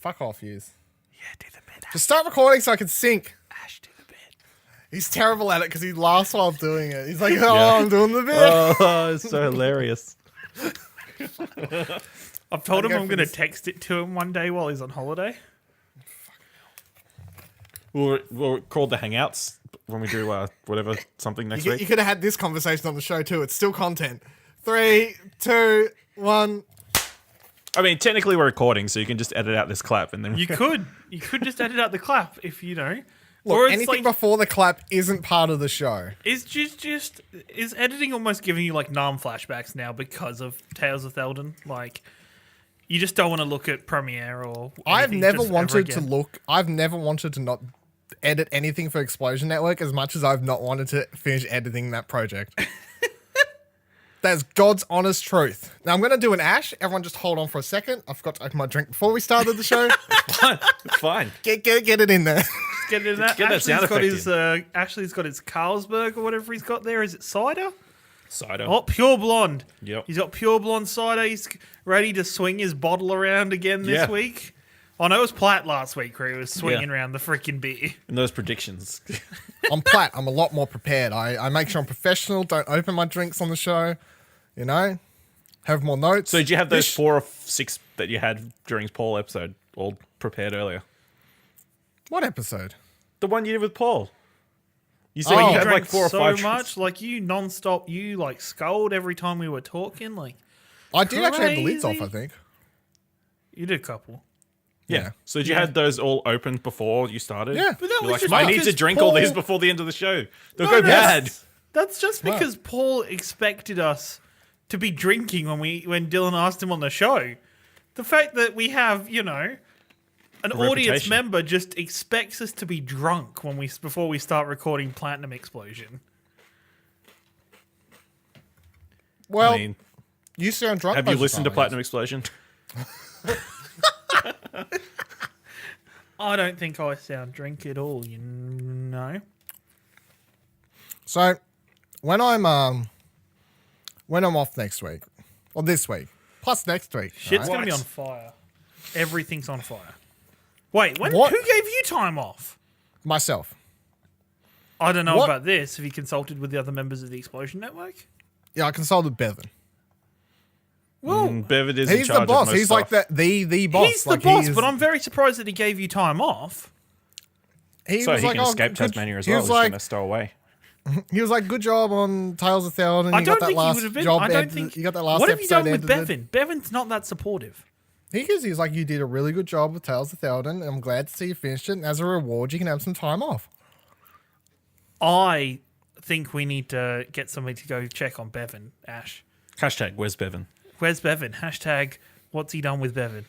Fuck off, yous. Yeah, do the bit. Just start recording so I can sync. Ash, do the bit. He's terrible at it because he laughs while doing it. He's like, I'm doing the bit. Oh, it's so hilarious. I've told him go I'm for going to this. text it to him one day while he's on holiday. We'll record the Hangouts when we do whatever, something next You week. could have had this conversation on the show too. It's still content. 3, 2, 1. I mean, technically we're recording, so you can just edit out this clap and then You could just edit out the clap if you know. Look, or it's anything like, before the clap isn't part of the show. is just is editing almost giving you like Nam flashbacks now because of Tales of Theldon? Like, you just don't want to look at Premiere or. I've anything never just ever wanted to again. look. I've never wanted to not edit anything for Explosion Network as much as I've not wanted to finish editing that project. That's God's honest truth. Now I'm going to do an Ash. Everyone just hold on for a second. I forgot to open my drink before we started the show. it's fine. Get it in there. Get into that. Get that sound Ashley's got his Carlsberg or whatever he's got there. Is it cider? Cider. Oh, pure blonde. Yep. He's got pure blonde cider. He's ready to swing his bottle around again this Yeah. week. Oh no, it was Platt last week where he was swinging around the freaking beer. And those predictions. I'm Platt. I'm a lot more prepared. I make sure I'm professional. Don't open my drinks on the show. You know? Have more notes. So did you have those 4 or 6 that you had during Paul episode all prepared earlier? What episode? The one you did with Paul. You said Oh. you You had drank like 4 or so 5 much, like you non-stop. You like scold every time we were talking. Like I did actually have the lids off, Crazy. I think. you did a couple. Yeah. So did you had those all opened before you started? Yeah. But that You're was like, just I need because to drink all Paul- these before the end of the show. They'll No, go bad. That's just because Paul expected us to be drinking when Dylan asked him on the show. The fact that we have, an audience reputation. member just expects us to be drunk before we start recording Platinum Explosion. Well, I mean, you sound drunk. have most you of the listened to time, Platinum Explosion? I don't think I sound drink at all, you know. So, when I'm off next week, or this week, plus next week, Shit's right? going to be on fire. Everything's on fire. Wait, who What? gave you time off? Myself. I don't know What? about this. Have you consulted with the other members of the Explosion Network? Yeah, I consulted Bevan. Well, Bevan is in He's charge the boss. of most He's like stuff. the boss. he's the Like, boss, is- but I'm very surprised that he gave you time off. He So was he like, can oh, escape good- Tasmania as he well. was He's like, going to stow away. he was like, good job on Tales of Theldon. I You don't got that think he last would have been. job. I don't think. You got that last what have you done episode with edited. Bevan? Bevan's not that supportive. He is. He's like, you did a really good job with Tales of Theldon. And I'm glad to see you finished it. And as a reward, you can have some time off. I think we need to get somebody to go check on Bevan, Ash. Hashtag, where's Bevan? Where's Bevan? Hashtag, what's he done with Bevan?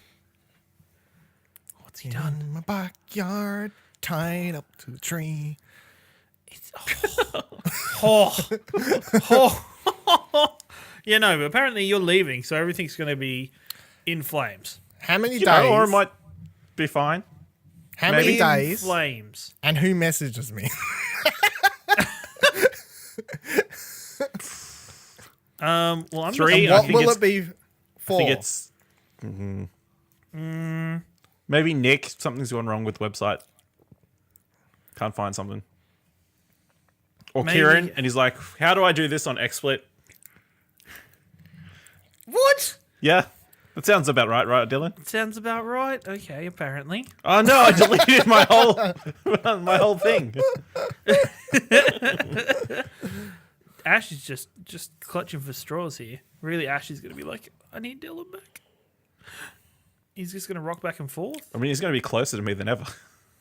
What's he done? In my backyard, tied up to the tree. It's, oh. Yeah, no, but apparently you're leaving, so everything's going to be in flames. How many You know, days? or it might be fine. How many In days? flames. And who messages me? Well, I'm 3. Just, I What think will it's- it be I for? think it's maybe Nick. Something's gone wrong with the website. Can't find something. Or Maybe- Ciaran, and he's like, "How do I do this on XSplit?" what? Yeah, that sounds about right, Dylan? Sounds about right. Okay, apparently. Oh no, I deleted my whole thing. Ash is just clutching for straws here. Really, Ash is going to be like, I need Dylan back. He's just going to rock back and forth. I mean, he's going to be closer to me than ever.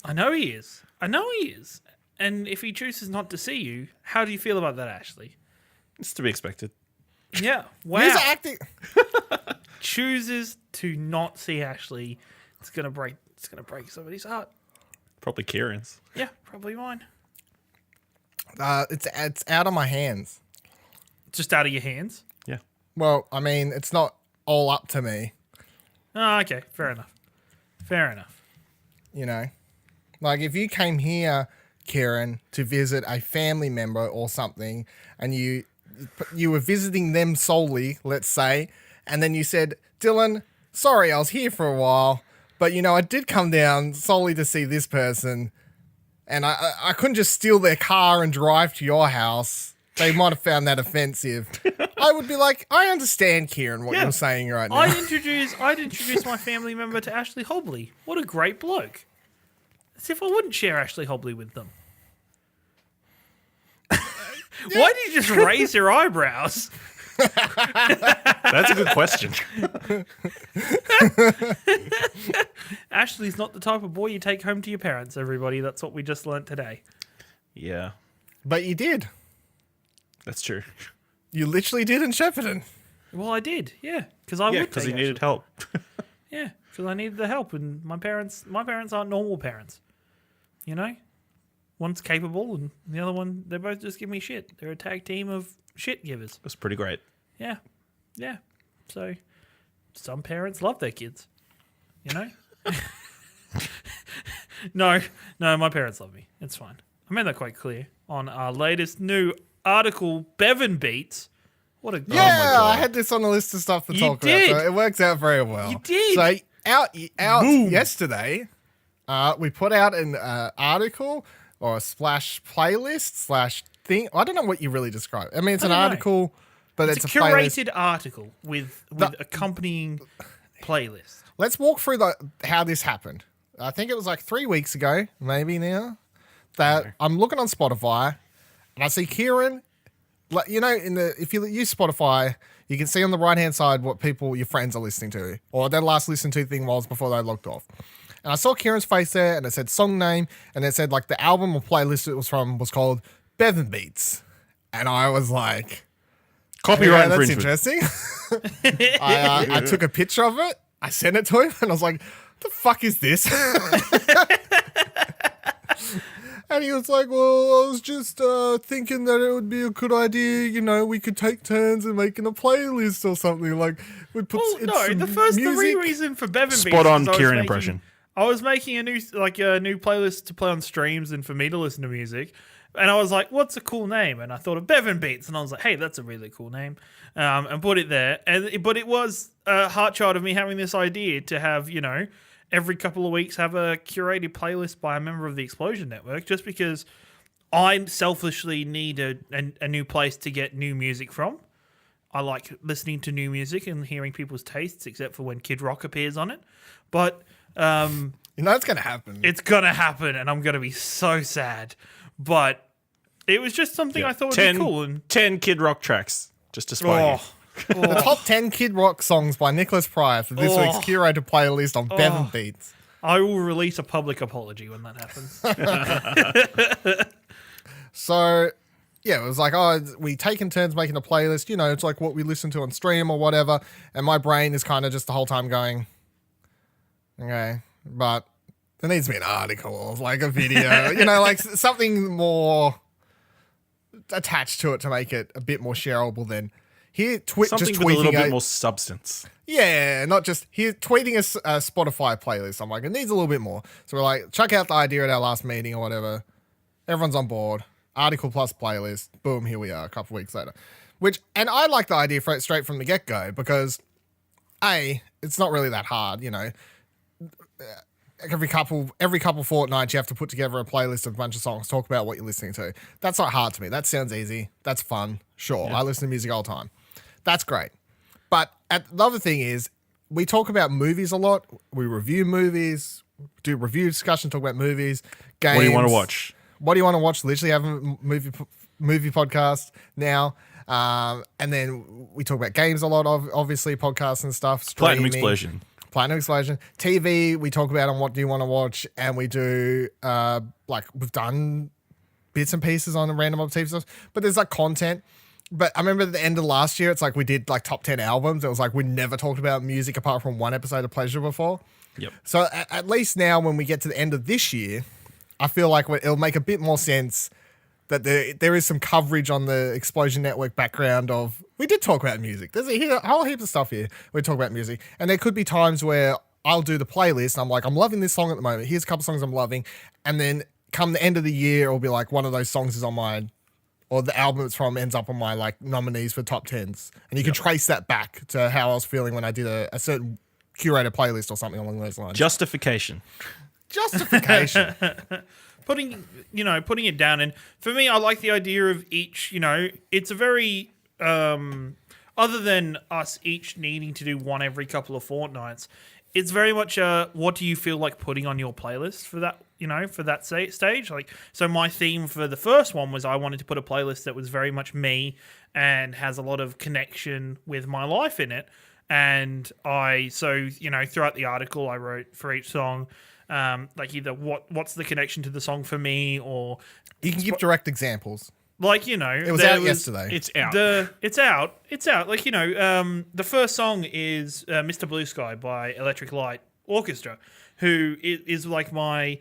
I know he is. And if he chooses not to see you, how do you feel about that, Ashley? It's to be expected. Yeah. Wow. Who's acting? Chooses to not see Ashley. It's going to break somebody's heart. Probably Ciaran's. Yeah, probably mine. It's out of my hands. Just out of your hands. Yeah. Well, I mean, it's not all up to me. Oh, okay. Fair enough. You know, like if you came here, Ciaran, to visit a family member or something, and you were visiting them solely, let's say, and then you said, Dylan, sorry, I was here for a while, But, I did come down solely to see this person, and I couldn't just steal their car and drive to your house. They might have found that offensive. I would be like, I understand, Ciaran, what you're saying right now. I'd introduce my family member to Ashley Hobley. What a great bloke. As if I wouldn't share Ashley Hobley with them. Why did you just raise your eyebrows? That's a good question. Ashley's not the type of boy you take home to your parents, everybody. That's what we just learnt today. Yeah, But you did. that's true. You literally did in Shepparton. Well, I did, yeah. Because I would Because he take needed Ashley. help. Yeah, because I needed the help, and my parents aren't normal parents. One's capable, and the other one, they both just give me shit. They're a tag team of shit givers. That's pretty great. Yeah. So some parents love their kids. No, my parents love me. It's fine. I made that quite clear on our latest new article, Bevan Beats. What a Yeah, I had this on the list of stuff to talk did. about. So it works out very well. You did. So out yesterday, we put out an article or a splash playlist / thing. I don't know what you really describe. I mean, it's an don't know. article, but It's a playlist. curated article with accompanying playlist. Let's walk through how this happened. I think it was like 3 weeks ago, maybe now, that I'm looking on Spotify and I see Ciaran. Like, if you use Spotify, you can see on the right hand side what your friends are listening to, or their last listen to thing was before they logged off. And I saw Ciaran's face there, and it said song name, and it said like the album or playlist it was from was called Bevan Beats, and I was like, Copyright that's infringement. interesting. I took a picture of it, I sent it to him, and I was like, the fuck is this? And he was like, well, I was just thinking that it would be a good idea, we could take turns in making a playlist or something. Like, we'd put The reason for Bevan Beats Spot on is I was Ciaran making- impression. I was making a new playlist to play on streams and for me to listen to music. And I was like, what's a cool name? And I thought of Bevan Beats. And I was like, hey, that's a really cool name. And put it there. But it was a heartchild of me having this idea to have, every couple of weeks have a curated playlist by a member of the Explosion Network, just because I selfishly need a new place to get new music from. I like listening to new music and hearing people's tastes, except for when Kid Rock appears on it. But it's going to happen. it's going to happen, and I'm going to be so sad. But it was just something I thought would be cool. And 10 Kid Rock tracks, just to spite you. The top 10 Kid Rock songs by Nicholas Pryor for this week's curated playlist on Bevan Beats. I will release a public apology when that happens. So, yeah, it was like, we taking turns making a playlist. It's like what we listen to on stream or whatever. And my brain is kind of just the whole time going, okay, but there needs to be an article or like a video, like something more attached to it to make it a bit more shareable than here. Something just with a tweeting little bit more substance. Yeah, not just here tweeting a Spotify playlist. I'm like, it needs a little bit more. So we're like, chuck out the idea at our last meeting or whatever. Everyone's on board. Article plus playlist. Boom, here we are a couple weeks later. And I like the idea straight from the get-go because, it's not really that hard, Every couple fortnights you have to put together a playlist of a bunch of songs, talk about what you're listening to. That's not hard to me. That sounds easy. That's fun. Sure, I listen to music all the time. That's great. But the other thing is, we talk about movies a lot. We review movies, do review discussion, talk about movies, games. What do you want to watch? What do you want to watch? Literally have a movie podcast now. And then we talk about games a lot, obviously, podcasts and stuff. Streaming. Platinum Explosion. TV, we talk about on what do you want to watch. And we do, we've done bits and pieces on the random TV stuff. But there's content. But I remember at the end of last year, it's like we did top 10 albums. It was like we never talked about music apart from one episode of Pleasure before. Yep. So at least now when we get to the end of this year, I feel like it'll make a bit more sense that there is some coverage on the Explosion Network background of, we did talk about music. There's a whole heap of stuff here. We talk about music. And there could be times where I'll do the playlist and I'm like, I'm loving this song at the moment. Here's a couple songs I'm loving. And then come the end of the year, it'll be like one of those songs is on my, or the album it's from ends up on my nominees for top 10s. And you can trace that back to how I was feeling when I did a certain curate a playlist or something along those lines. Justification. Justification. Putting it down. And for me, I like the idea of each, it's a very, other than us each needing to do one every couple of fortnights, it's very much what do you feel like putting on your playlist for that, for that stage? Like, so my theme for the first one was I wanted to put a playlist that was very much me and has a lot of connection with my life in it. And throughout the article I wrote for each song, like either what's the connection to the song for me, or You can give direct examples. like, It was out yesterday. It's out. It's out. Like, the first song is Mr. Blue Sky by Electric Light Orchestra, who is like my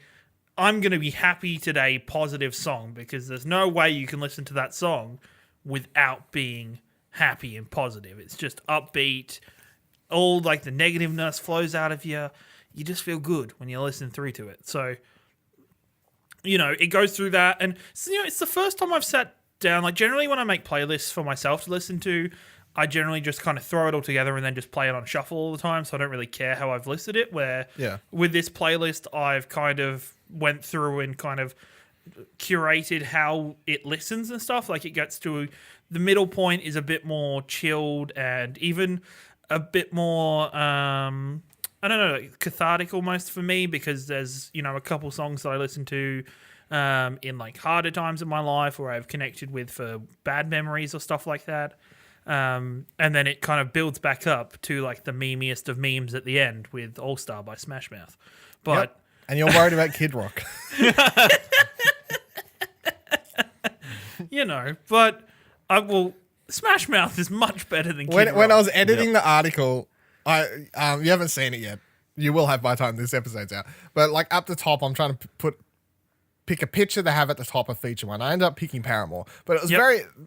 I'm going to be happy today positive song, because there's no way you can listen to that song without being happy and positive. It's just upbeat. All like the negativeness flows out of you. You just feel good when you listen through to it. So, it goes through that. And, it's the first time I've sat down. Like, generally when I make playlists for myself to listen to, I generally just kind of throw it all together and then just play it on shuffle all the time. So I don't really care how I've listed it. Where with this playlist, I've kind of went through and kind of curated how it listens and stuff. Like, it gets to the middle point is a bit more chilled and even a bit more, I don't know, cathartic almost for me, because there's, a couple songs that I listen to in like harder times in my life, or I've connected with for bad memories or stuff like that. And then it kind of builds back up to like the memeiest of memes at the end with All Star by Smash Mouth. But Yep. And you're worried about Kid Rock. but Smash Mouth is much better than Kid Rock. When I was editing the article, you haven't seen it yet. You will have by the time this episode's out. But like up the top, I'm trying to pick a picture they have at the top of feature one. I ended up picking Paramore, but it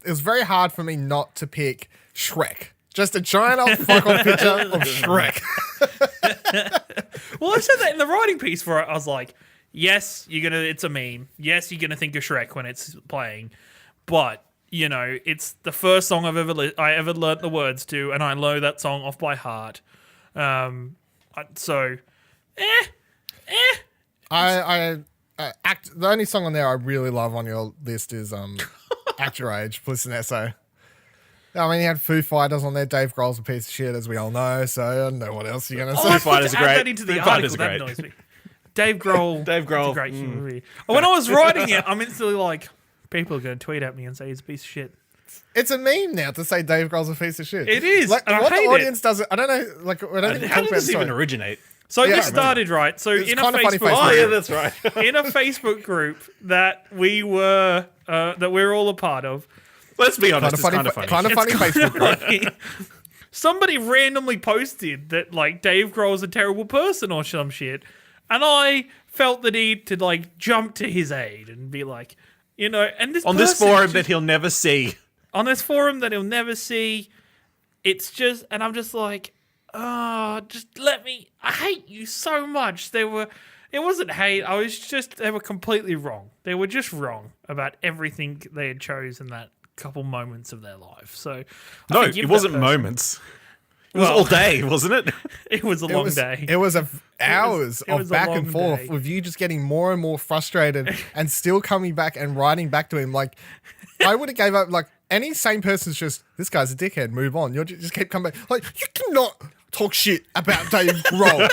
was very hard for me not to pick Shrek. Just a giant old fuck off picture of Shrek. Well, I said that in the writing piece for it. I was like, yes, it's a meme. Yes, you're gonna think of Shrek when it's playing, but it's the first song I ever learnt the words to, and I know that song off by heart. The only song on there I really love on your list is Act Your Age, Bliss and Esso. I mean, you had Foo Fighters on there. Dave Grohl's a piece of shit, as we all know, so I don't know what else you're going to say. Foo Fighters are great. That into the Foo article, Fighters are that great. annoys me. Dave Grohl. Dave Grohl. It's a great human being. When I was writing it, I'm instantly like, people are going to tweet at me and say he's a piece of shit. It's a meme now to say Dave Grohl's a piece of shit. It is. Like, and what I hate the audience it. does it. I don't know. Like, I don't think we How talked did about this it. even Sorry. originate? So Yeah, this started, right? So It's in a kind of funny Facebook Facebook. Oh, yeah, group, that's right. in a Facebook group that we're all a part of, Let's be honest, Kind of funny. Kind of funny Facebook group. like, somebody randomly posted that like Dave Grohl's a terrible person or some shit, and I felt the need to like jump to his aid and be like, and this On this person forum just- that he'll never see. on this forum that he'll never see. It's just, and I'm just like, just let me. I hate you so much. It wasn't hate. They were completely wrong. They were just wrong about everything they had chose in that couple moments of their life. So No, forgive it that wasn't person. moments. It was all day, wasn't it? It was a long day. It was hours it was of a back long and forth day. with you just getting more and more frustrated and still coming back and writing back to him. Like, I would have gave up. Like, any sane person's just, this guy's a dickhead, move on. You'll just keep coming back. Like, you cannot talk shit about Dave Grohl.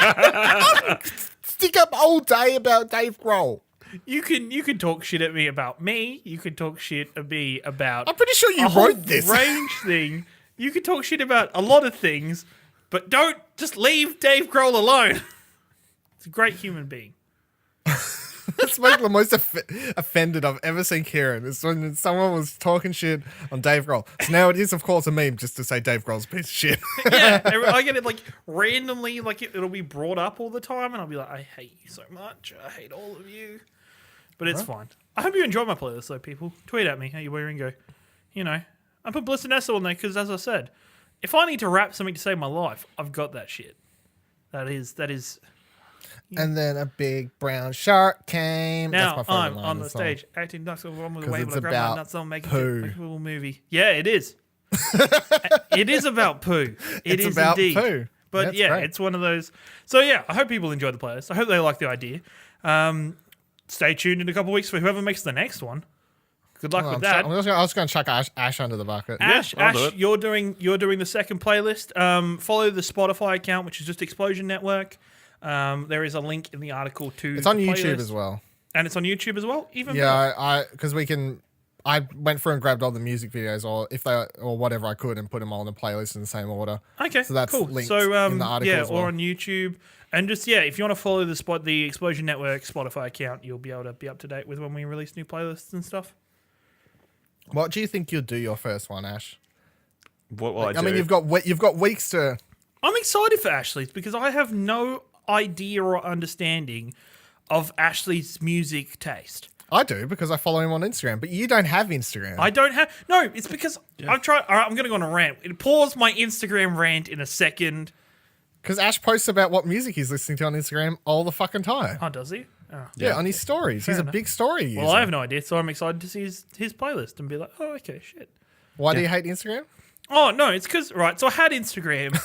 Stick up all day about Dave Grohl. You can talk shit at me about me. You can talk shit at me about I'm pretty sure you a whole wrote this. range thing. You can talk shit about a lot of things, but don't just leave Dave Grohl alone. He's a great human being. That's like the most offended I've ever seen Ciaran. It's when someone was talking shit on Dave Grohl. So now it is, of course, a meme just to say Dave Grohl's a piece of shit. Yeah, I get it like randomly, like it'll be brought up all the time, and I'll be like, I hate you so much. I hate all of you. But it's fine. I hope you enjoy my playlist, though, people. Tweet at me how you wear and go. I put Bliss and Esso on there because, as I said, if I need to rap something to save my life, I've got that shit. That is. And then a big brown shark came. Now That's my I'm favorite line on of the song. stage acting nuts over one with a 'Cause wave it's like grandma about nuts on making poo. a little movie. Yeah, it is. It is about poo. It's is about indeed. poo. But That's yeah, great. it's one of those. So yeah, I hope people enjoy the playlist. I hope they like the idea. Stay tuned in a couple of weeks for whoever makes the next one. Good luck with that. I was going to chuck Ash under the bucket. Ash, I'll do it. you're doing the second playlist. Follow the Spotify account, which is just Explosion Network. There is a link in the article to. It's on the YouTube playlist. as well. And it's on YouTube as well. Even better. Yeah, because I went through and grabbed all the music videos or whatever I could and put them all in a playlist in the same order. Okay, So that's cool. linked So in the article as well. or on YouTube, and just if you want to follow the Explosion Network Spotify account, you'll be able to be up to date with when we release new playlists and stuff. What do you think you'll do your first one, Ash? What will I do? I mean, you've got weeks to. I'm excited for Ashley's because I have no idea or understanding of Ashley's music taste. I do because I follow him on Instagram, but you don't have Instagram. I don't have. No, it's because I've tried. All right, I'm going to go on a rant. Pause my Instagram rant in a second. Because Ash posts about what music he's listening to on Instagram all the fucking time. Oh, does he? Oh. Yeah, on his stories. He's a enough. big story user. Well, I have no idea, so I'm excited to see his playlist and be like, oh, okay, shit. Why do you hate Instagram? Oh, no, it's because, right, so I had Instagram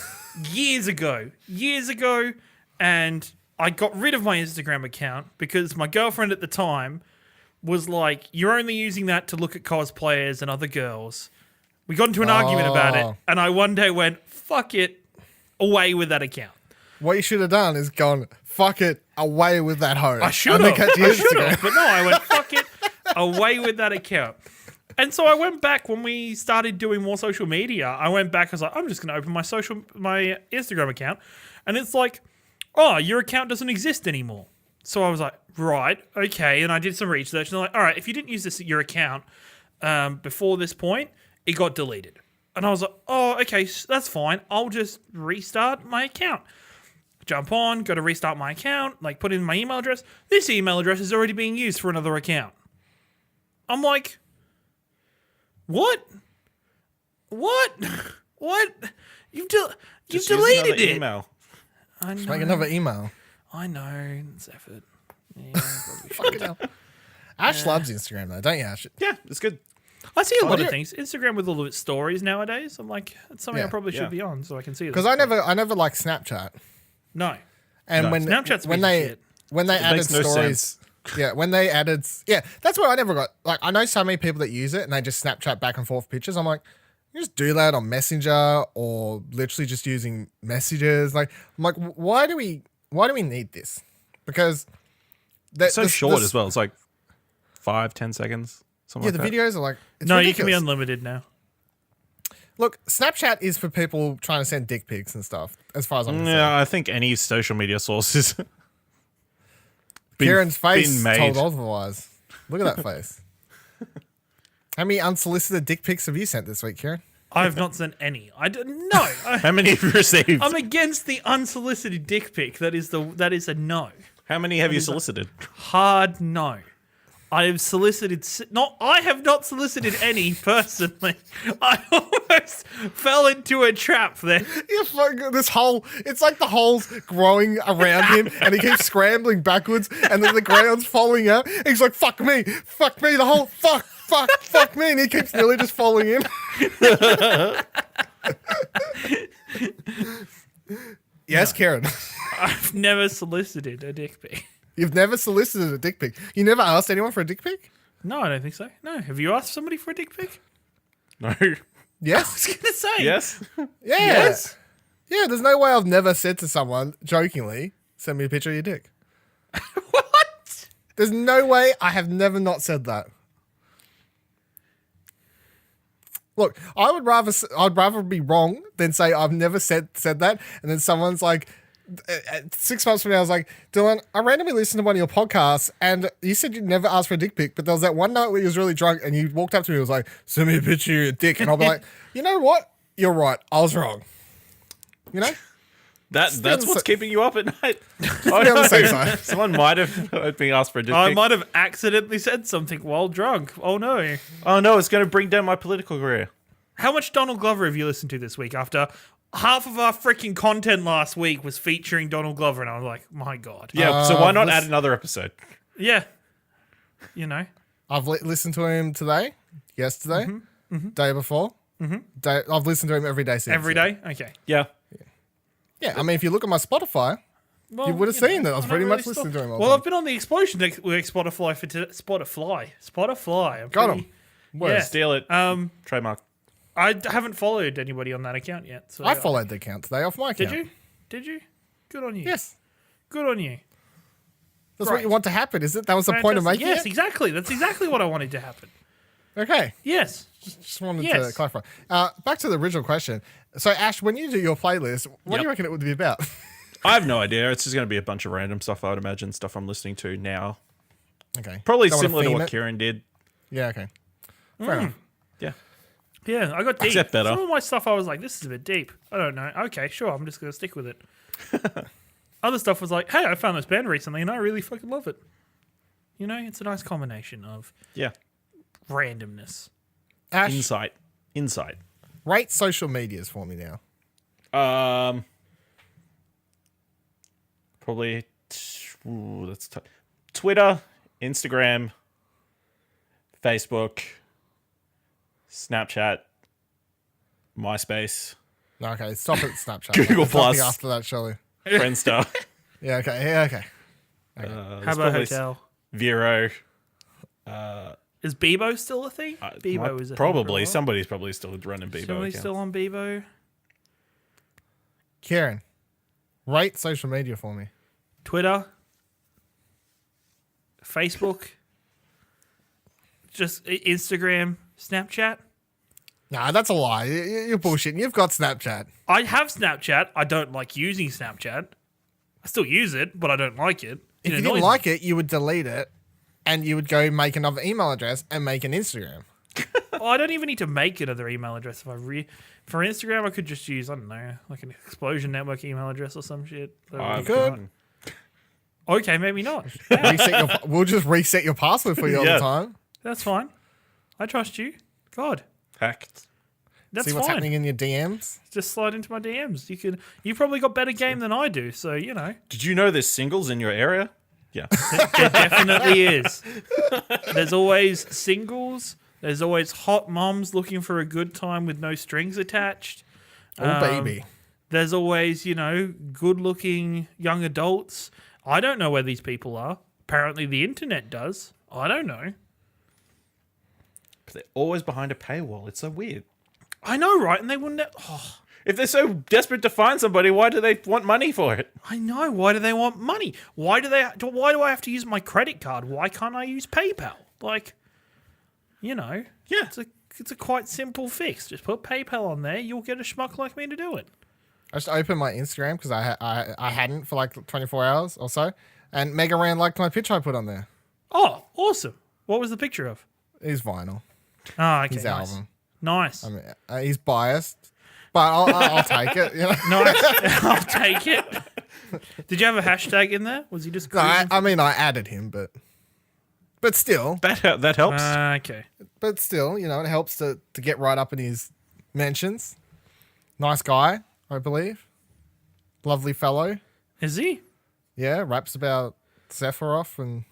years ago, and I got rid of my Instagram account because my girlfriend at the time was like, you're only using that to look at cosplayers and other girls. We got into an argument about it, and I one day went, fuck it, away with that account. What you should have done is gone, fuck it, away with that hoe. I should have, But no, I went, fuck it, away with that account. And so I went back when we started doing more social media. I went back, I was like, I'm just going to open my Instagram account. And it's like, oh, your account doesn't exist anymore. So I was like, right, okay. And I did some research. And they're like, all right, if you didn't use your account before this point, it got deleted. And I was like, oh, okay, that's fine. I'll just restart my account. Jump on, go to restart my account, like put in my email address. This email address is already being used for another account. I'm like, what? What? You've Just use deleted another it. Email. I know. Make another email. I know. It's effort. Yeah, probably Fuck it up. Ash loves Instagram though, don't you, Ash? Yeah, it's good. I see a lot do of you- things. Instagram with all of its stories nowadays. I'm like, it's something I Yeah, probably yeah. should be on so I can see it. Because I never liked Snapchat. No. And No. when Snapchat's a when piece of they shit. when they added makes no stories, when they added, that's what I never got. Like, I know so many people that use it and they just Snapchat back and forth pictures. I'm like, you just do that on Messenger or literally just using messages. Like, I'm like, why do we need this? Because It's so short as well. It's like 5-10 seconds. Something Yeah, like the that. videos are like, it's No, ridiculous. you can be unlimited now. Look, Snapchat is for people trying to send dick pics and stuff. As far as I'm concerned. Yeah, I think any social media source is. Kieran's face been made. told otherwise. Look at that face. How many unsolicited dick pics have you sent this week, Kieran? I have not sent any. No. How many have you received? I'm against the unsolicited dick pic. That is a no. How many have you solicited? Hard no. I have solicited. I have not solicited any personally. I almost fell into a trap there. Yeah, fuck, this hole, it's like the hole's growing around him and he keeps scrambling backwards and then the ground's falling out. And he's like, fuck me, the hole, fuck me. And he keeps nearly just falling in. Yes, Kieran. I've never solicited a dick pic. You've never solicited a dick pic. You never asked anyone for a dick pic? No, I don't think so. No. Have you asked somebody for a dick pic? No. I Yes. was gonna say Yes. Yeah. Yes. Yeah, there's no way I've never said to someone, jokingly, send me a picture of your dick. What? There's no way I have never not said that. Look, I'd rather be wrong than say I've never said that, and then someone's like, 6 months from now, I was like, Dylan, I randomly listened to one of your podcasts, and you said you'd never asked for a dick pic, but there was that one night where you was really drunk, and you walked up to me and was like, send me a picture of your dick, and I'll be like, you know what? You're right. I was wrong. You know? That's on the what's sa- keeping you up at night. Be on the safe side. Someone might have been asked for a dick I pic. might have accidentally said something while drunk. Oh no. Oh no, it's going to bring down my political career. How much Donald Glover have you listened to this week after half of our freaking content last week was featuring Donald Glover? And I was like, my God. Yeah, so why not this- add another episode? Yeah. You know. I've listened to him today, yesterday, day before. I've listened to him every day since. Every day? Okay. Yeah. Yeah, I mean, if you look at my Spotify, Well, you would have seen that I was don't pretty really much listening to him all Well, the I've been on the Explosion Network Spotify for Spotify. I'm Got pretty- him. Word. Yeah. Steal it. Trademark. I haven't followed anybody on that account yet. So I followed the account today off my account. Did you? Did you? Good on you. Yes. Good on you. That's Right. what you want to happen, is it? That was the point of Fantastic. making Yes, it? exactly. That's exactly what I wanted to happen. Okay. Yes. Just wanted to Yes. clarify. Back to the original question. So, Ash, when you do your playlist, what do you reckon it would be about? I have no idea. It's just going to be a bunch of random stuff, I would imagine. Stuff I'm listening to now. Okay. Probably Don't wanna similar to theme what it? Ciaran did. Yeah, okay. Fair enough. Yeah. Yeah, I got deep. Except better. Some of my stuff I was like, this is a bit deep. I don't know. Okay, sure. I'm just going to stick with it. Other stuff was like, hey, I found this band recently and I really fucking love it. You know, it's a nice combination of Yeah. randomness. Ash, Insight. rate social medias for me now. Probably that's Twitter, Instagram, Facebook, Snapchat, MySpace, Okay, stop at Snapchat. Google There's nothing Plus. after that, surely. Friendster, Yeah, okay. Yeah, okay. How about Hotel? Vero. Is Bebo still a thing? Bebo is a thing for a Probably. while. Somebody's probably still running Bebo. Somebody's accounts. still on Bebo. Ciaran, rate social media for me. Twitter, Facebook, just Instagram, Snapchat. Nah, that's a lie. You're bullshitting. You've got Snapchat. I have Snapchat. I don't like using Snapchat. I still use it, but I don't like it. If you didn't like it, you would delete it and you would go make another email address and make an Instagram. I don't even need to make another email address. If for Instagram, I could just use, I don't know, like an Explosion Network email address or some shit. I've Good. gone. Okay, maybe not. We'll just reset your password for you all Yeah. the time. That's fine. I trust you. God, Hacked. that's See what's fine. happening in your DMs. Just slide into my DMs. You probably got better game than I do, so you know. Did you know there's singles in your area? Yeah. There definitely is. There's always singles. There's always hot moms looking for a good time with no strings attached. Oh, baby. There's always, good-looking young adults. I don't know where these people are. Apparently the internet does. I don't know. But they're always behind a paywall. It's so weird. I know, right? And they wouldn't... Oh, If they're so desperate to find somebody, why do they want money for it? I know. Why do they want money? Why do I have to use my credit card? Why can't I use PayPal? Yeah. It's a quite simple fix. Just put PayPal on there. You'll get a schmuck like me to do it. I just opened my Instagram because I hadn't for like 24 hours or so. And Mega Ran liked my picture I put on there. Oh, awesome. What was the picture of? He's vinyl. Oh, okay. His Nice. album. Nice. I mean, he's biased, but I'll take it. You know? Nice. I'll take it. Did you have a hashtag in there? Was he just No, cruising? I added him, but still, That helps. Okay. it helps to get right up in his mentions. Nice guy, I believe. Lovely fellow. Is he? Yeah, raps about Sephiroth and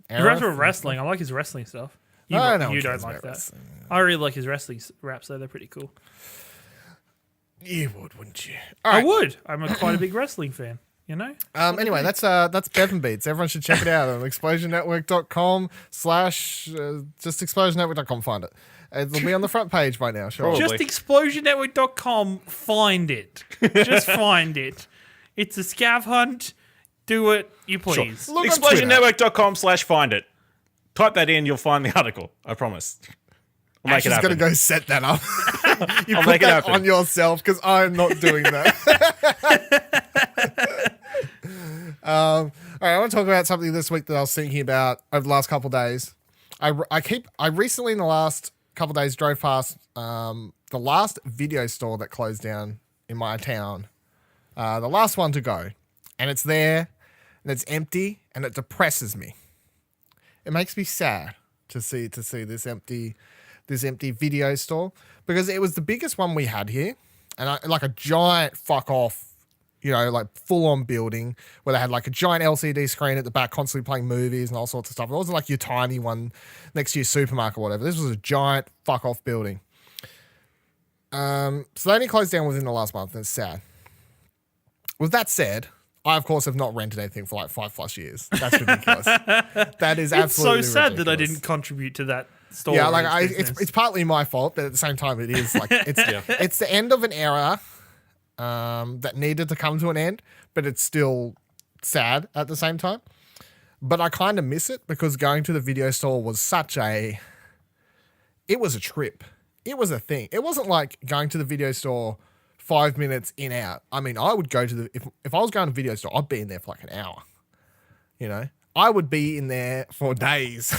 He raps Aerith. about wrestling. I like his wrestling stuff. You, I don't you care don't like about that. wrestling. I really like his wrestling raps, though. They're pretty cool. You would, wouldn't you? I would. I'm quite a big wrestling fan, you know? Anyway, that's Bevan Beats. Everyone should check it out on explosionnetwork.com/ just explosionnetwork.com. Find it. It'll be on the front page by now. Sure. Probably. Just explosionnetwork.com. Find it. Just find it. It's a scav hunt. Do it, you please. Look on Twitter. ExplosionNetwork.com/find it. Type that in, you'll find the article. I promise. I'll make Ash it is happen. going to go set that up. You I'll put make it that happen. on yourself because I'm not doing that. All right, I want to talk about something this week that I was thinking about over the last couple of days. I recently in the last couple of days drove past the last video store that closed down in my town, the last one to go, and it's there and it's empty and it depresses me. It makes me sad to see this empty video store because it was the biggest one we had here, and like a giant fuck off, like full on building where they had like a giant LCD screen at the back, constantly playing movies and all sorts of stuff. It wasn't like your tiny one next to your supermarket or whatever. This was a giant fuck off building. So they only closed down within the last month, and it's sad. with that said, I of course have not rented anything for like 5+ years. That's ridiculous. That is It's absolutely so sad ridiculous. that I didn't contribute to that store. Yeah, like business. it's partly my fault, but at the same time, it is like it's the end of an era that needed to come to an end, but it's still sad at the same time. But I kind of miss it because going to the video store was it was a trip. It was a thing. It wasn't like going to the video store 5 minutes in out. I mean, I would go to if I was going to the video store, I'd be in there for like an hour. You know, I would be in there for days.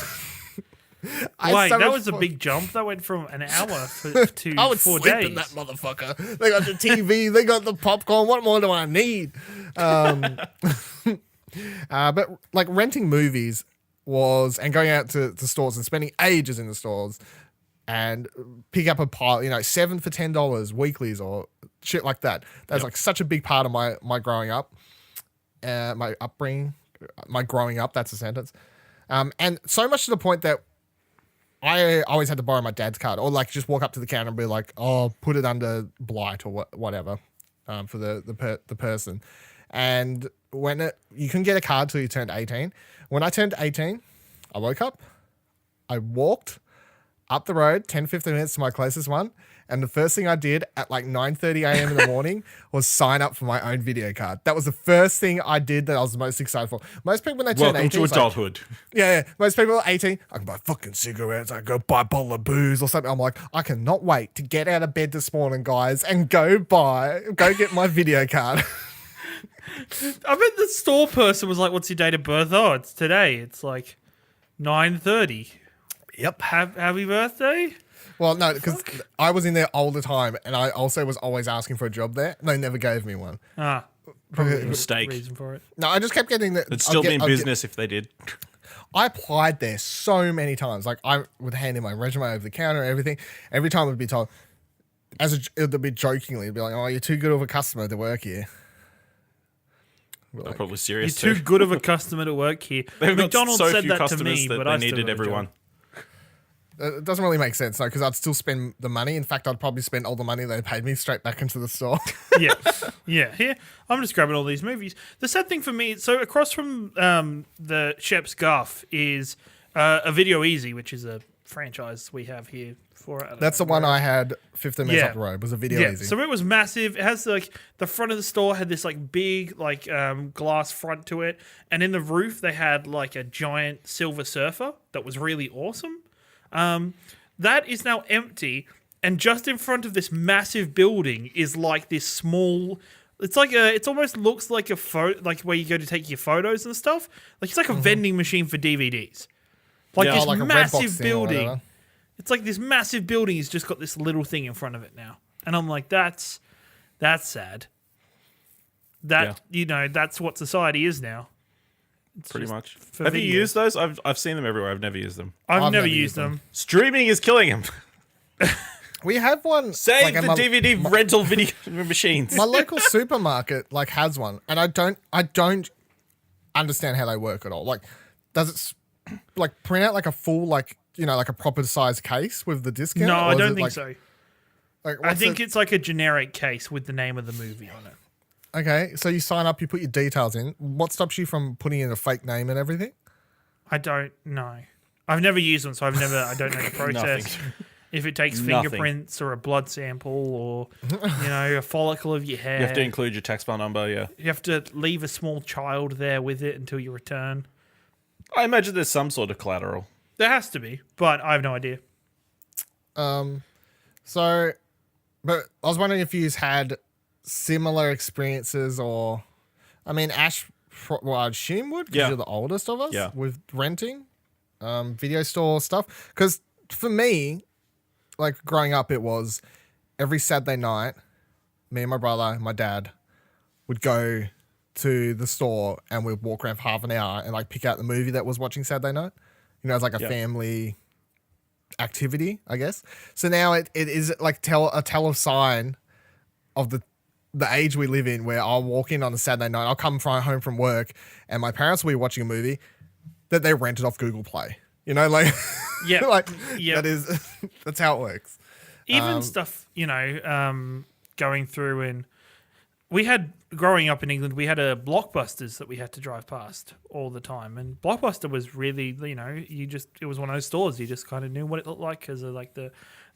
Wait, that was a big jump. That went from an hour to I would 4 4 sleep days. in that motherfucker. They got the TV, they got the popcorn. What more do I need? But like renting movies and going out to stores and spending ages in the stores and pick up a pile, you know, 7 for $10 weeklies or shit like that. That's like such a big part of my growing up, my upbringing, my growing up. That's a sentence. And so much to the point that I always had to borrow my dad's card or like just walk up to the counter and be like, oh, put it under Blight or whatever for the person. And you couldn't get a card till you turned 18. When I turned 18, I woke up, I walked up the road 10-15 minutes to my closest one, and the first thing I did at like 9:30 a.m. in the morning was sign up for my own video card. That was the first thing I did that I was most excited for. Most people when they turn 18, Welcome to it's like, adulthood. yeah, most people are 18, I can buy fucking cigarettes, I can go buy a bottle of booze or something. I'm like, I cannot wait to get out of bed this morning, guys, and go get my video card. I bet the store person was like, "What's your date of birth?" Oh, it's today. It's like 9:30. Yep. Happy birthday. Well, no, because I was in there all the time, and I also was always asking for a job there. And they never gave me one. Probably Mistake. reason for it. No, I just kept getting the. It'd still be in business if they did. I applied there so many times. Like I would hand in my resume over the counter and everything. Every time I'd be told, it would be jokingly, it'd be like, "Oh, you're too good of a customer to work here." They're probably serious. You're too good of a customer to work here. They've got McDonald's so said few that to customers me, that but they I still needed got a job. everyone. It doesn't really make sense, though, because I'd still spend the money. In fact, I'd probably spend all the money they paid me straight back into the store. Yeah. Here, I'm just grabbing all these movies. The sad thing for me, so across from the Shep's Guff is a Video Easy, which is a franchise we have here for it. That's the one I had 15 minutes up the road. Was a Video Easy. So it was massive. It has like the front of the store had this like big like glass front to it, and in the roof they had like a giant Silver Surfer that was really awesome. That is now empty, and just in front of this massive building is like this small. It almost looks like a photo, like where you go to take your photos and stuff. Like it's like a vending machine for DVDs. Like this like a Redbox massive thing or building. whatever. It's like this massive building has just got this little thing in front of it now, and I'm like, that's sad. That's what society is now. It's Pretty just much. for Have you video. used those? I've seen them everywhere. I've never used them. I've never used them. Streaming is killing him. We have one. Save like, the at my- DVD rental video machines. My local supermarket like has one, and I don't understand how they work at all. Like, does it like print out like a full like a proper size case with the discount? No, Or I is don't it, think like, so. Like, I what's think it- it's like a generic case with the name of the movie on it. okay. So you sign up, you put your details in. What stops you from putting in a fake name and everything? I don't know. I've never used them, so I don't know the process. If it takes Nothing. fingerprints or a blood sample or a follicle of your hair. You have to include your tax file number, yeah. You have to leave a small child there with it until you return. I imagine there's some sort of collateral. There has to be, but I have no idea. So, but I was wondering if you've had similar experiences, or I mean, Ash, well, I assume would, because Yeah. you're the oldest of us, Yeah. with renting, video store stuff. Because for me, like growing up, it was every Saturday night, me and my brother, and my dad, would go to the store and we'd walk around for half an hour and like pick out the movie that was watching Saturday night. You know, it's like a family activity, I guess. So now it is like a tell sign of the age we live in, where I'll walk in on a Saturday night, I'll come home from work, and my parents will be watching a movie that they rented off Google Play. You know, like Yeah. that's how it works. Even stuff, going through, and we had growing up in England, we had a Blockbusters that we had to drive past all the time, and Blockbuster was really, it was one of those stores you just kind of knew what it looked like because of like the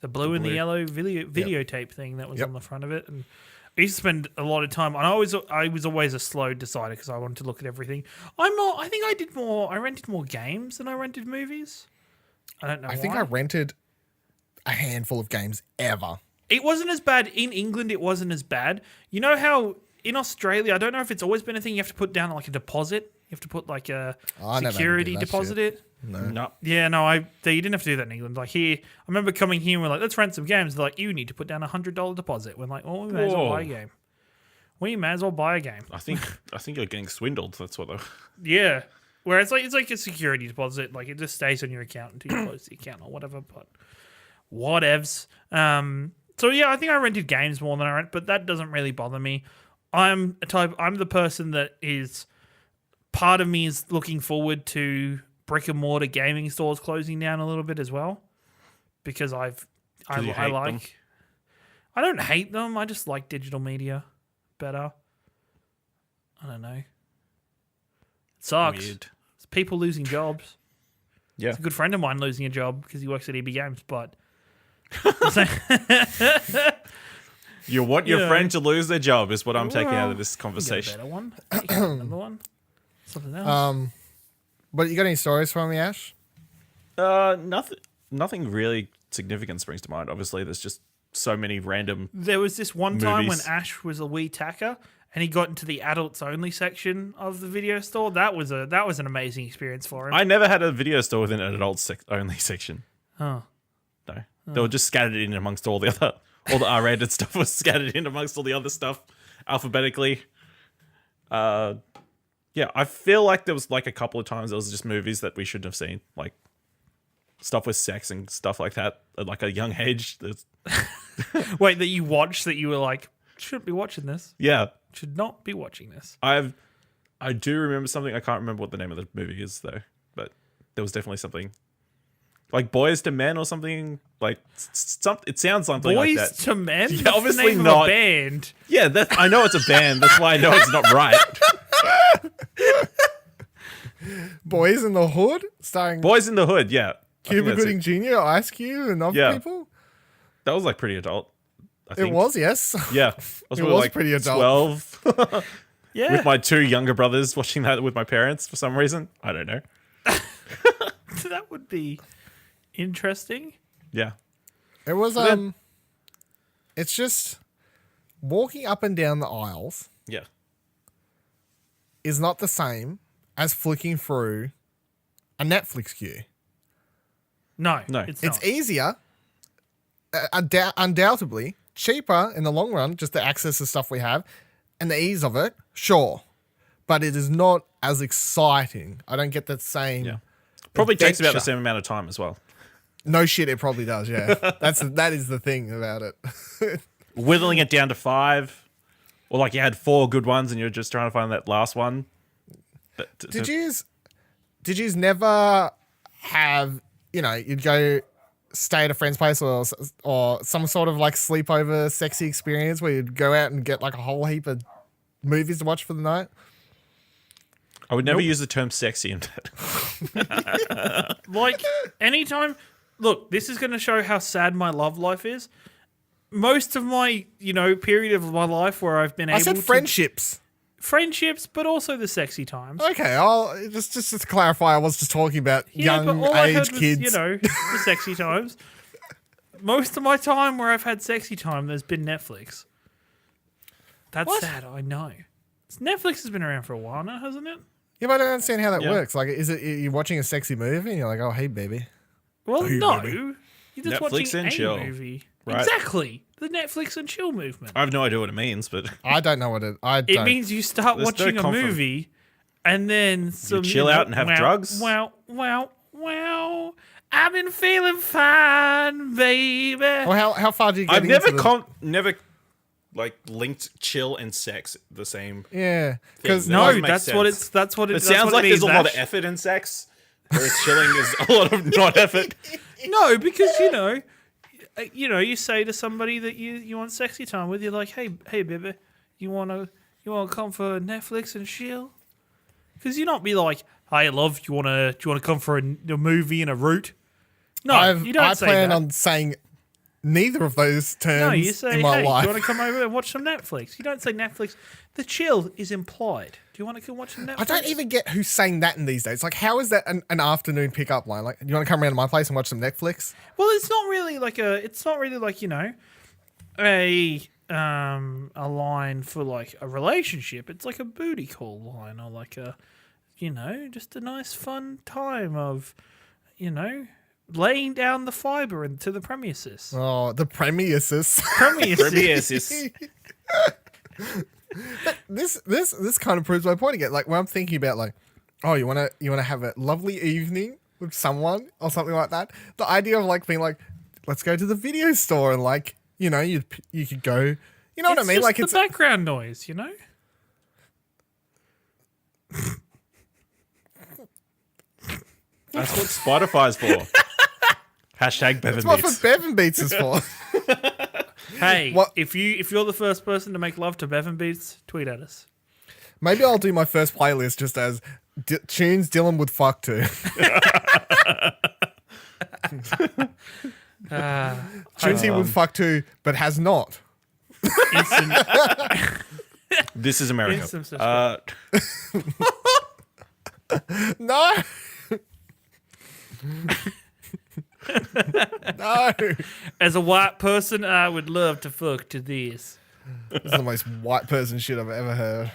blue and the yellow videotape thing that was on the front of it, and I used to spend a lot of time. And I was always a slow decider because I wanted to look at everything. I think I did more. I rented more games than I rented movies. I don't know. I think I rented a handful of games ever. It wasn't as bad in England. It wasn't as bad. You know how in Australia, I don't know if it's always been a thing. You have to put down like a deposit. You have to put like a security deposit. It. No. Yeah, no. You didn't have to do that in England. Like here, I remember coming here and we're like, let's rent some games. They're like, you need to put down $100 deposit. We're like, oh, we may as well buy a game. We may as well buy a game. I think you're getting swindled. That's what. Yeah. Where it's like a security deposit. Like it just stays on your account until you close the account or whatever. But whatevs. So yeah, I think I rented games more than I rent, but that doesn't really bother me. I'm the person that is. Part of me is looking forward to brick and mortar gaming stores closing down a little bit as well, because I don't hate them. I just like digital media better. I don't know. It sucks. Weird. It's people losing jobs. Yeah, it's a good friend of mine losing a job because he works at EB Games, but. You want your friend to lose their job is what I'm taking out of this conversation. You get a better one. You get another one. Something else. But you got any stories for me, Ash? Nothing really significant springs to mind. Obviously, there's just so many random. There was this one time when movies. Ash was a wee tacker and he got into the adults only section of the video store. That was an amazing experience for him. I never had a video store with an adults only section. Oh. No, they were just scattered in amongst all the R-rated stuff was scattered in amongst all the other stuff alphabetically. Yeah, I feel like there was like a couple of times there was just movies that we shouldn't have seen, like stuff with sex and stuff like that at like a young age. Wait, that you watched that you were like, shouldn't be watching this. Yeah. Should not be watching this. I do remember something. I can't remember what the name of the movie is though, but there was definitely something like Boys to Men or something. Like it sounds something like that. Boys to Men? Yeah, That's obviously the name not of a band. Yeah, I know it's a band. That's why I know it's not right. Boys in the Hood, starring Boys in the Hood. Yeah, Cuba Gooding Jr., Ice Cube, and other people. That was like pretty adult. I think. It was, yes. Yeah, It was like pretty adult. 12. Yeah, with my two younger brothers watching that with my parents for some reason. I don't know. That would be interesting. Yeah, it was. It's just walking up and down the aisles. Yeah, is not the same as flicking through a Netflix queue. No, it's easier, undoubtedly cheaper in the long run, just the access to stuff we have and the ease of it, sure. But it is not as exciting. I don't get that same. Yeah. Probably adventure. takes about the same amount of time as well. No shit, it probably does, yeah. that is the thing about it. Whittling it down to 5, or like you had 4 good ones and you're just trying to find that last one. Did you never have, you'd go stay at a friend's place or some sort of like sleepover sexy experience where you'd go out and get like a whole heap of movies to watch for the night? I would never use the term sexy in that. Like, anytime... Look, this is going to show how sad my love life is. Most of my, period of my life where I've been able to... I said friendships. Friendships, but also the sexy times. Okay, I'll just to clarify, I was just talking about young age kids. Was, the sexy times. Most of my time where I've had sexy time, there's been Netflix. That's sad, I know. Netflix has been around for a while now, hasn't it? Yeah, but I don't understand how that works. Like, is it you're watching a sexy movie and you're like, oh, hey, baby. Well, no. Baby. You're just Netflix watching and a chill. Movie. Right. Exactly. The Netflix and chill movement. I have no idea what it means, but... I don't know what it means you start watching a movie and then you chill out and have drugs? Wow. I've been feeling fine, baby. Well, how far do you get I've into never like linked chill and sex the same. Yeah, because that's what it. It sounds like there's a lot of effort in sex, whereas chilling is a lot of not effort. No, because you say to somebody that you want sexy time with, you're like, hey baby, you want to You want to come for Netflix and chill? Because you not be like, hey, love, do you want to come for a movie and a root? No, you don't say that. I plan on saying neither of those terms No, you say, in my hey, life. do you want to come over and watch some Netflix? You don't say Netflix. The chill is implied. Do you want to come watch some Netflix? I don't even get who's saying that in these days. Like, how is that an afternoon pickup line? Like, you want to come around to my place and watch some Netflix? Well, it's not really like a line for like a relationship. It's like a booty call line, or like a, just a nice fun time of, laying down the fiber into the premises. Oh, the premises. Premises. This kind of proves my point again. Like, when I'm thinking about like, oh, you wanna have a lovely evening with someone or something like that. The idea of like being like, let's go to the video store and like, you could go. You know what I mean? Like, it's the background noise. That's what Spotify's for. Hashtag Bevan That's Beats. what Bevan Beats is for. Hey, What? if you're the first person to make love to Bevan Beats, tweet at us. Maybe I'll do my first playlist just as tunes Dylan would fuck to. Tunes he would fuck to, but has not. Instant, This is America. instant subscribe. No. No. As a white person, I would love to fuck to this. This is the most white person shit I've ever heard.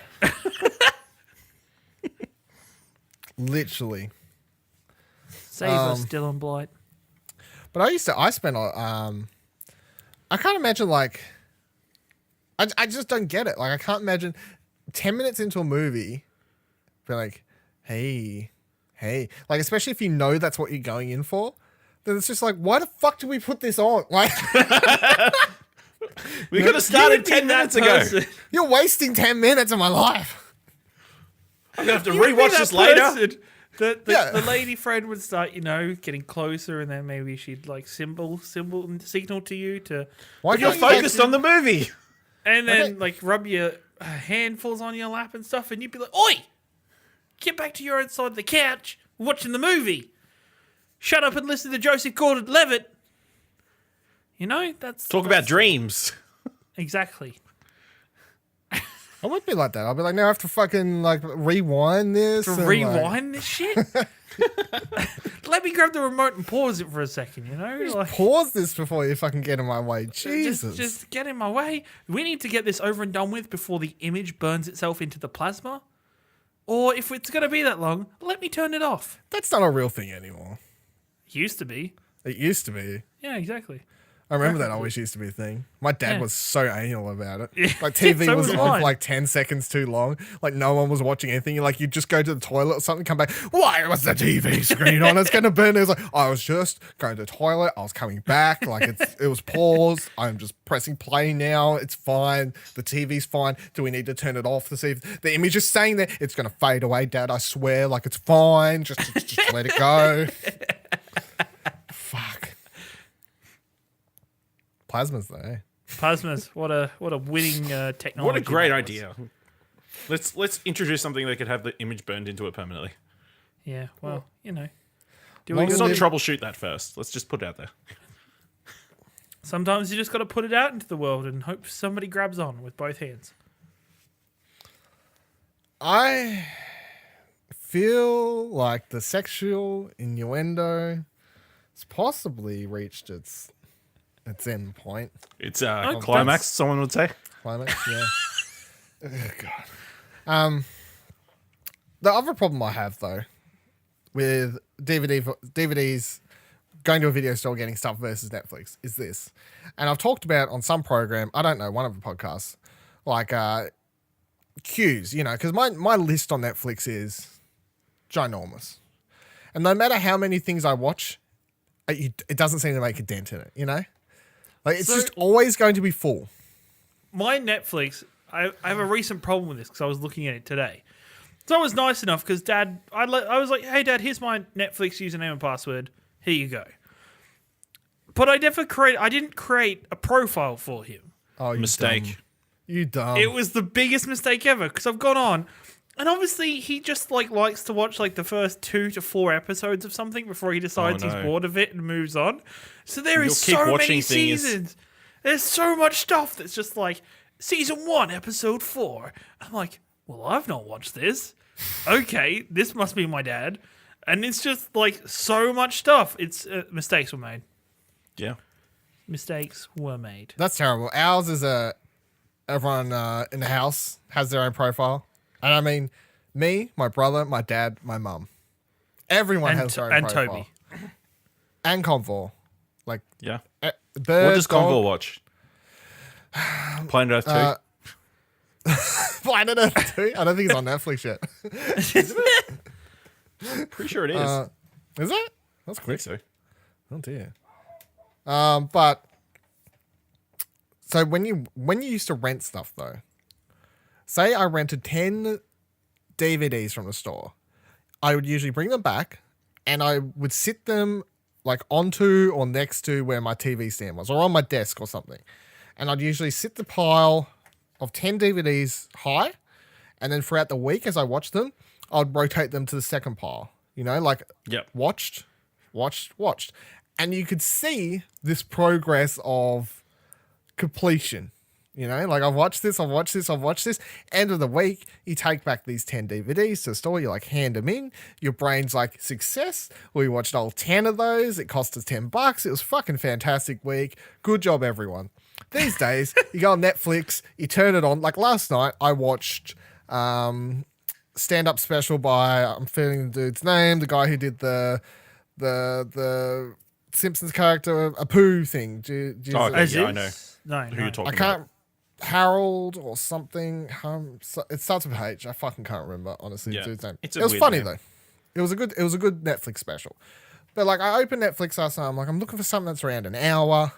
Literally. Save us, Dylan Blight. But I spent I can't imagine like I just don't get it. Like, I can't imagine 10 minutes into a movie being like, hey, like, especially if you know that's what you're going in for, then it's just like, why the fuck did we put this on? Like, We could have started 10 minutes ago. you're wasting 10 minutes of my life. I'm going to have to You would be rewatch that this later. person that Yeah. the lady friend would start, getting closer, and then maybe she'd like signal to you to, Why You're can't you focused on the movie. and then like rub your handfuls on your lap and stuff, and you'd be like, "Oi, get back to your own side of the couch, watching the movie. Shut up and listen to Joseph Gordon-Levitt." That's Talk about dreams. exactly. I would be like that. I'll be like, now I have to fucking like rewind this. To and, like- rewind this shit. Let me grab the remote and pause it for a second. Like, pause this before you fucking get in my way. Jesus. Just get in my way. We need to get this over and done with before the image burns itself into the plasma. Or if it's going to be that long, let me turn it off. That's not a real thing anymore. Used to be. It used to be. Yeah, exactly. I remember that always used to be a thing. My dad Yeah. was so anal about it. Yeah. Like, TV So was was on mine. for like 10 seconds too long. Like, no one was watching anything. You'd just go to the toilet or something, come back. Why was the TV screen on? It's going to burn. It was like, I was just going to the toilet. I was coming back. Like, it was paused. I'm just pressing play now. It's fine. The TV's fine. Do we need to turn it off to see if the image is saying that it's going to fade away, Dad? I swear. Like, it's fine. Just let it go. Fuck. Plasmas, though. Plasmas, what a winning technology. What a great that was. idea. Let's introduce something that could have the image burned into it permanently. Yeah, well, Do Long we Let's as not it- troubleshoot that first. Let's just put it out there. Sometimes you just got to put it out into the world and hope somebody grabs on with both hands. I feel like the sexual innuendo has possibly reached its end point. It's Oh, climax, that's- someone would say. Climax, yeah. Oh, God. The other problem I have though with DVDs going to a video store getting stuff versus Netflix is this, and I've talked about on some program, I don't know, one of the podcasts, like queues, because my list on Netflix is ginormous, and no matter how many things I watch, it doesn't seem to make a dent in it. Like, it's So- just always going to be full. My Netflix, I have a recent problem with this because I was looking at it today. So I was nice enough because Dad, I was like, "Hey Dad, here's my Netflix username and password. Here you go." But I didn't create a profile for him. Oh, you Mistake. dumb- You dumb. It was the biggest mistake ever because I've gone on, and obviously he just like likes to watch like the first 2 to 4 episodes of something before he decides he's bored of it and moves on. So there is so many seasons. There's so much stuff that's just like season 1, episode 4. I'm like, well, I've not watched this. Okay, this must be my dad, and it's just like so much stuff. It's mistakes were made. Yeah. Mistakes were made. That's terrible. Ours is everyone in the house has their own profile. And I mean, me, my brother, my dad, my mum. Everyone has their own profile. Toby. And Convor. Like, Yeah. bird, What does dog, Convor watch? Planet Earth 2? Planet Earth 2? I don't think it's on Netflix yet. Pretty sure it is. Is it? That's I quick. think so. Oh dear. But so when you used to rent stuff though, say I rented 10 DVDs from the store, I would usually bring them back and I would sit them like onto or next to where my TV stand was or on my desk or something. And I'd usually sit the pile of 10 DVDs high, and then throughout the week as I watched them, I'd rotate them to the second pile. You know, like watched. And you could see this progress of completion. You know, like I've watched this. End of the week, you take back these 10 DVDs to the store, you like hand them in. Your brain's like, success. We watched all 10 of those. It cost us $10. It was fucking fantastic week. Good job, everyone. These days, you go on Netflix, you turn it on. Like last night, I watched stand-up special by, I'm forgetting the dude's name, the guy who did the Simpsons character, Apu thing. Okay, I know. No, Who you're talking I can't. Harold or something. It starts with H. I fucking can't remember, honestly. Yeah. The dude's name. It's It a was weird funny name. though. It was a good Netflix special. But like I opened Netflix last night. I'm like, I'm looking for something that's around an hour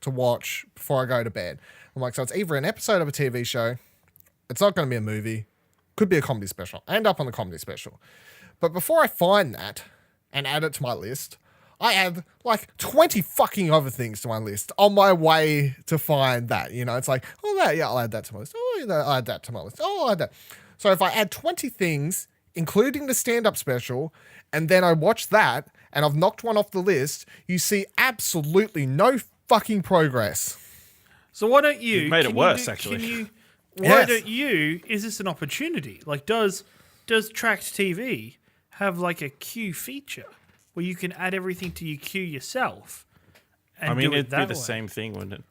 to watch before I go to bed. I'm like, so it's either an episode of a TV show. It's not going to be a movie. Could be a comedy special. I end up on the comedy special. But before I find that and add it to my list, I add like 20 fucking other things to my list on my way to find that. You know, it's like, oh, that, yeah, I'll add that to my list. Oh, yeah, I'll add that to my list. Oh, I'll add that. So if I add 20 things, including the stand-up special, and then I watch that, and I've knocked one off the list, you see absolutely no fucking progress. So why don't you... You've made it worse, actually. Why don't you... Is this an opportunity? Like, does Tracked TV have like a queue feature where you can add everything to your queue yourself? And I mean, do it it'd be that the way? same thing, wouldn't it?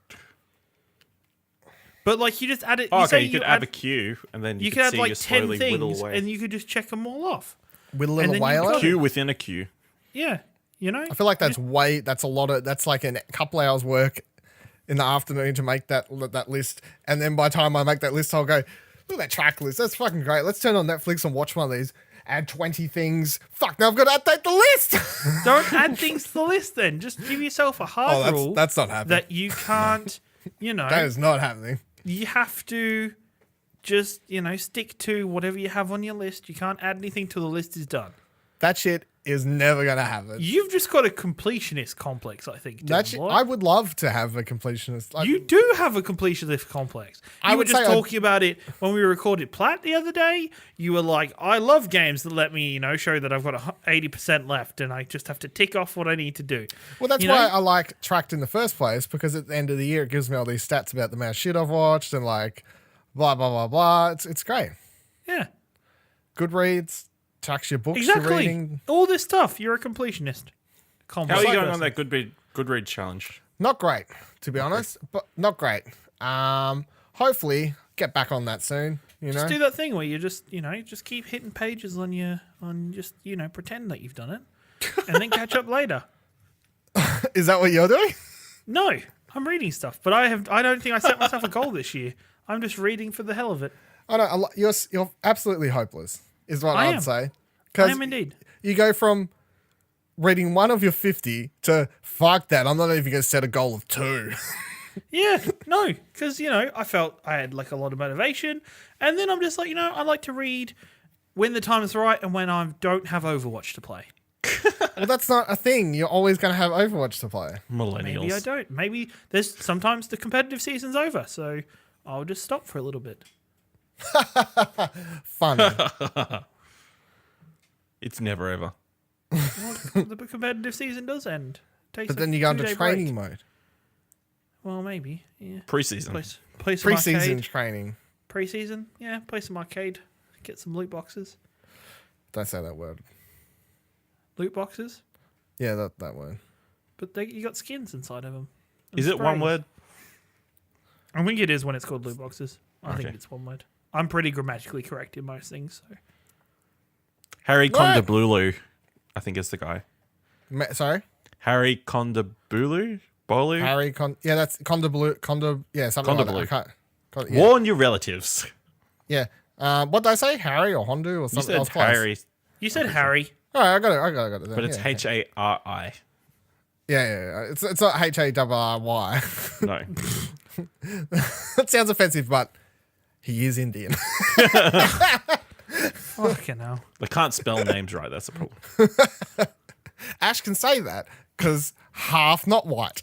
But like, you just add it... Oh, you okay, say you could add a queue, and then You could can add see like you 10 slowly whittle things, away. and you could just check them all off. Whittle And it then away. you Like, got Queue within a queue. Yeah, you know? I feel like that's a lot of, that's like a couple hours work in the afternoon to make that list. And then by the time I make that list, I'll go, look at that track list. That's fucking great. Let's turn on Netflix and watch one of these. Add 20 things. Fuck, now I've got to update the list. Don't add things to the list then. Just give yourself a hard rule that's not happening. that you can't, you know... That is not happening. You have to just, stick to whatever you have on your list. You can't add anything till the list is done. That shit is never going to happen. You've just got a completionist complex, I think. That shit, I would love to have a completionist. Like, You do have a completionist complex. I You were would just say talking about it when we recorded Platt the other day. You were like, I love games that let me, show that I've got 80% left and I just have to tick off what I need to do. Well, that's why I like Tracked in the first place, because at the end of the year, it gives me all these stats about the amount of shit I've watched and like blah, blah, blah, blah. It's great. Yeah. Goodreads, tracks your books you're Exactly. reading. All this stuff. You're a completionist. How are Complex. you going on that Goodread challenge? Not great, to be honest, but not great. Hopefully get back on that soon. Just do that thing where you just, just keep hitting pages pretend that you've done it and then catch up later. Is that what you're doing? No, I'm reading stuff, but I don't think I set myself a goal this year. I'm just reading for the hell of it. I know you're absolutely hopeless, is what I I'd am. say. I am indeed. You go from reading one of your 50 to fuck that. I'm not even going to set a goal of 2. Yeah, no, because, I felt I had like a lot of motivation. And then I'm just like, I like to read when the time is right and when I don't have Overwatch to play. Well, that's not a thing. You're always going to have Overwatch to play. Millennials. Maybe I don't. Maybe there's sometimes the competitive season's over. So I'll just stop for a little bit. Funny. It's never ever. Well, the competitive season does end. But then you go into training mode. Well, maybe. Yeah. Preseason. Play some Pre-season arcade. training. Pre-season? Yeah, play some arcade. Get some loot boxes. Don't say that word. Loot boxes? Yeah, that word. But you got skins inside of them. Is it one word? I think it is when it's called loot boxes. I think Okay. it's one word. I'm pretty grammatically correct in most things. So. Harry What? Kondabulu, I think is the guy. Sorry? Harry Kondabulu? Bolu? Yeah, that's Conda Blue. Yeah, something like that. Conda I can't. Yeah. Warn your relatives. Yeah. What did I say? Harry or Hondu or You something? said I was close. Harry, You said Harry. All right, I got it. Then. but it's yeah. H-A-R-I. Yeah. It's not H-A-R-R-Y. No. That sounds offensive, but he is Indian. Fucking hell. They can't spell names right. That's the problem. Ash can say that because half not white.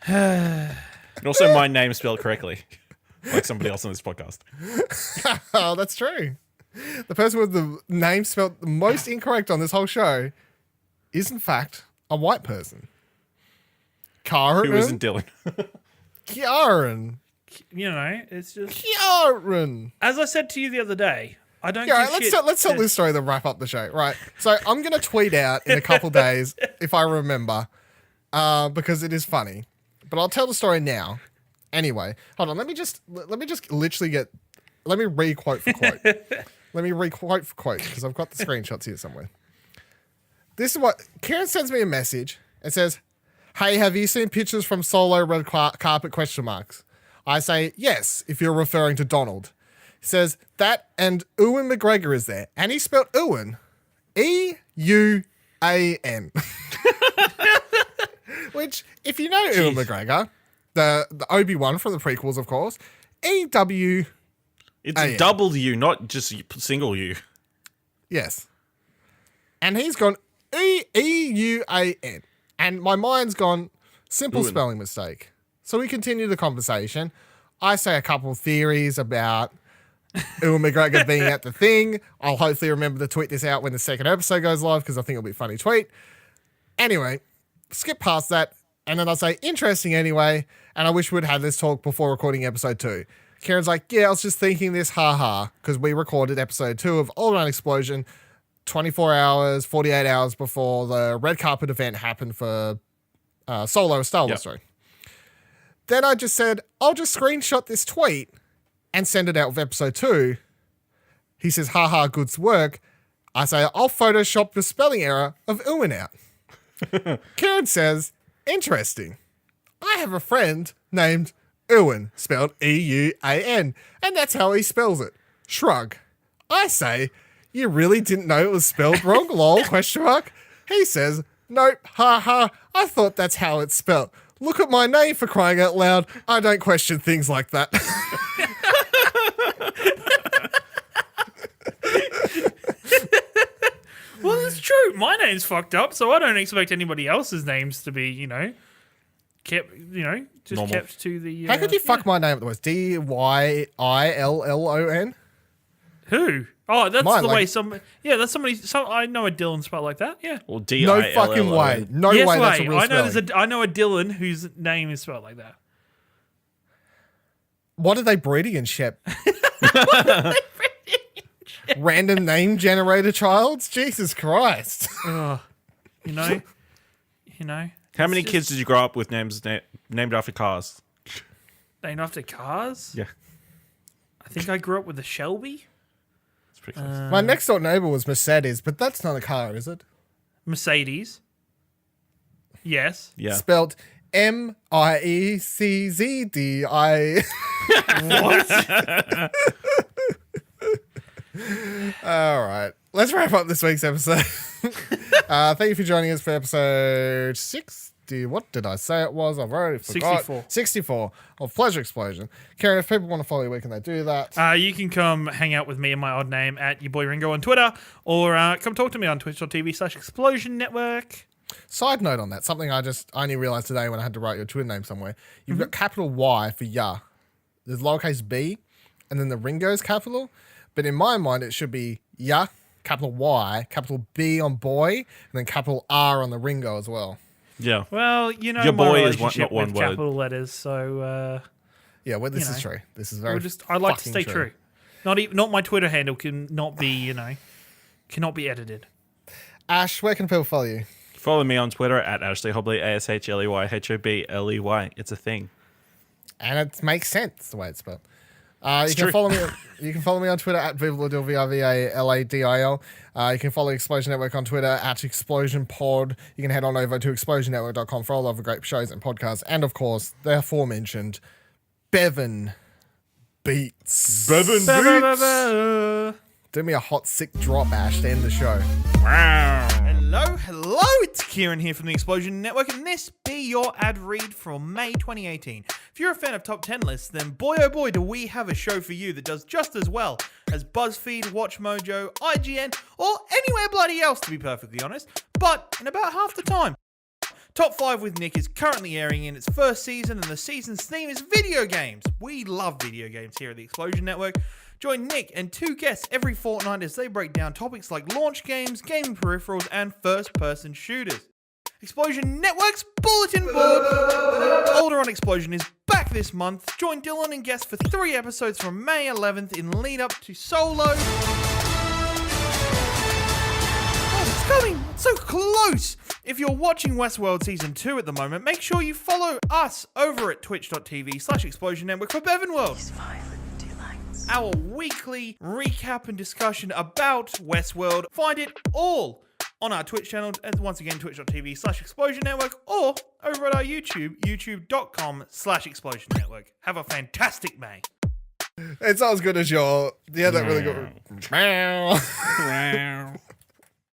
And also my name spelled correctly. Like somebody else on this podcast. Oh, that's true. The person with the name spelled the most incorrect on this whole show is, in fact, a white person. Who isn't Ciaran. Dylan? Ciaran. You know, it's just... Ciaran. As I said to you the other day, I don't Yeah, give right, shit. let's tell this story to wrap up the show. Right. So I'm going to tweet out in a couple days, if I remember, because it is funny. But I'll tell the story now. Anyway, hold on. Let me just literally let me re-quote for quote. Let me re-quote for quote because I've got the screenshots here somewhere. This is what Ciaran sends me a message and says, "Hey, have you seen pictures from Solo Red Carpet question marks?" I say, "Yes," if you're referring to Donald. He says, "That and Ewan McGregor is there." And he spelled Ewan. E-U-A-N. Which, if you know Ewan McGregor, the Obi-Wan from the prequels, of course, E-W... It's A-N. double U, not just single U. Yes. And he's gone E-U-A-N. And my mind's gone, simple Ewan. spelling mistake. So we continue the conversation. I say a couple of theories about Ewan McGregor being at the thing. I'll hopefully remember to tweet this out when the second episode goes live because I think it'll be a funny tweet. Anyway, skip past that. And then I'll say, interesting anyway. And I wish we'd had this talk before recording episode 2. Ciaran's like, yeah, I was just thinking this, haha, because we recorded episode 2 of All Around Explosion 24 hours, 48 hours before the red carpet event happened for Solo, a Star Wars story. Then I just said, I'll just screenshot this tweet and send it out with episode 2. He says, haha, good work. I say, I'll Photoshop the spelling error of Ewan out. Ciaran says, interesting. I have a friend named Ewan, spelled E-U-A-N, and that's how he spells it. Shrug. I say, you really didn't know it was spelled wrong, lol, question mark? He says, nope, ha, I thought that's how it's spelled. Look at my name, for crying out loud. I don't question things like that. Well, it's true. My name's fucked up, so I don't expect anybody else's names to be, kept, just Normal. kept to the... How could you fuck my name up the worst? D-Y-I-L-L-O-N? Who? Oh, that's Mine, the like- way some... Yeah, that's somebody... I know a Dylan spelled like that, yeah. Or No D-I-L-L-O. fucking way. No Yes, way that's a real I know spelling. I know a Dylan whose name is spelled like that. What are they breeding in Shep? Random name generator childs? Jesus Christ. Ugh. You know? How many It's kids did you grow up with names named after cars? named after cars? Yeah. I think I grew up with a Shelby. It's pretty close. My next door neighbor was Mercedes, but that's not a car, is it? Mercedes. Yes. Yeah. Spelled M-I-E-C-Z-D-I. What? All right. Let's wrap up this week's episode. Thank you for joining us for episode 60. What did I say it was? I've already forgot. 64 of Pleasure Explosion. Ciaran, if people want to follow you, where can they do that? You can come hang out with me and my odd name at your boy Ringo on Twitter, or come talk to me on twitch.tv/Explosion Network. Side note on that, something I only realized today when I had to write your Twitter name somewhere. You've got capital Y for ya. There's lowercase b, and then the Ringo's capital. But in my mind, it should be ya, capital Y, capital B on boy, and then capital R on the Ringo as well. Yeah. Well, you know, Your my boy is relationship not one with word. capital letters, so Yeah, well, this is true. This is very. I like to fucking stay true. Not my Twitter handle cannot be edited. Ash, where can people follow you? Follow me on Twitter at Ashley Hobley, ASHLEYHOBLEY. It's a thing. And it makes sense the way it's spelled. You can follow me. You can follow me on Twitter at Vivladil, VRVALADIL. You can follow Explosion Network on Twitter at Explosion Pod. You can head on over to explosionnetwork.com for all of the great shows and podcasts, and of course the aforementioned Bevan Beats. Do me a hot sick drop, Ash, to end the show. Hello, it's Ciaran here from the Explosion Network, and this be your ad read from May 2018. If you're a fan of top 10 lists, then boy oh boy do we have a show for you that does just as well as BuzzFeed, WatchMojo, IGN, or anywhere bloody else, to be perfectly honest, but in about half the time. Top 5 with Nick is currently airing in its first season, and the season's theme is video games. We love video games here at the Explosion Network. Join Nick and 2 guests every fortnight as they break down topics like launch games, gaming peripherals, and first-person shooters. Explosion Network's bulletin board. Older on Explosion is back this month. Join Dylan and guests for 3 episodes from May 11th in lead up to Solo. Oh, it's coming! It's so close! If you're watching Westworld Season 2 at the moment, make sure you follow us over at twitch.tv/Explosion Network for Bevan World. Our weekly recap and discussion about Westworld. Find it all on our Twitch channel, and once again, twitch.tv/Explosion Network, or over at our YouTube, youtube.com/Explosion Network. Have a fantastic May. It's not as good as your. Yeah, that really good.